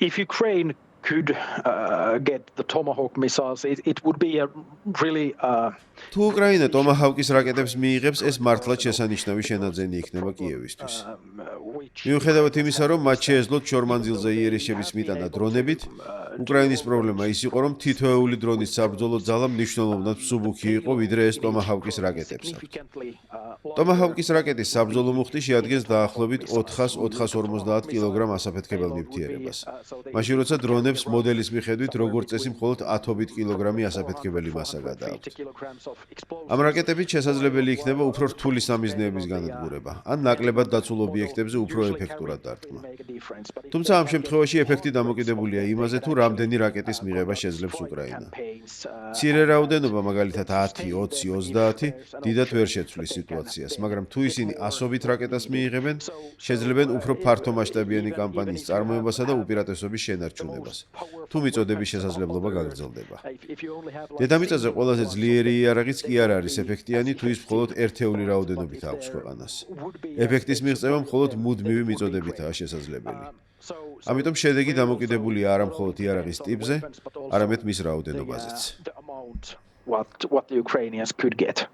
if Ukraine could get the Tomahawk missiles, it would be a really თუ უკრაინა ტომაჰავკის რაკეტებს მიიღებს, ეს მართლაც შესანიშნავი შენაძენი იქნება კიევისთვის. მიუხედავად იმისა, რომ მათ შეეძლოთ შორმანძილზე იერიშების მიტანა დრონებით, უკრაინის პრობლემა ის იყო, რომ თითოეული დრონის საბრძოლო ძალა მნიშვნელოვნად მსუბუქი იყო, ვიდრე ეს ტომაჰავკის რაკეტებს. ტომაჰავკის რაკეტის საბრძოლო მუხტი შეადგენს დაახლოებით 400-450 კილოგრამ ასაფეთქებელ ნივთიერებას. მაშინ როცა დრონებს მოდელის მიხედვით როგორც წესი მხოლოდ 10 კილოგრამი ასაფეთქებელი მასა გადააქვთ. ამ რაკეტებით შესაძლებელი იქნება უფრო რთული სამიზნეების განადგურება, ან ნაკლებად დაცულ ობიექტებზე უფრო ეფექტურად დარტყმა. თუმცა ამ შემთხვევაში ეფექტი დამოკიდებულია იმაზე, თუ რამდენი რაკეტის მიღება შეძლებს უკრაინა. მცირე რაოდენობა, მაგალითად 10, 20, 30, დიდად ვერ შეცვლის სიტუაციას, მაგრამ თუ ისინი ასობით რაკეტას მიიღებენ, შეძლებენ უფრო ფართომასშტაბიანი კამპანიის წარმოებასა და უპირატესობის შენარჩუნებას. თუ მიწოდების შესაძლებლობა გაგრძელდება. დედამიწაზე ყველაზე ძლიერი იარაღიც კი არ არის ეფექტიანი, თუ ის მხოლოდ ერთეული რაოდენობით აქვს ქვეყანას. ეფექტის მიღწევა მხოლოდ მუდმივი მიწოდებითაა შესაძლებელი. ამიტომ შედეგი დამოკიდებულია არა მხოლოდ იარაღის ტიპზე, არამედ მის რაოდენობაზეც. what the Ukrainians could get.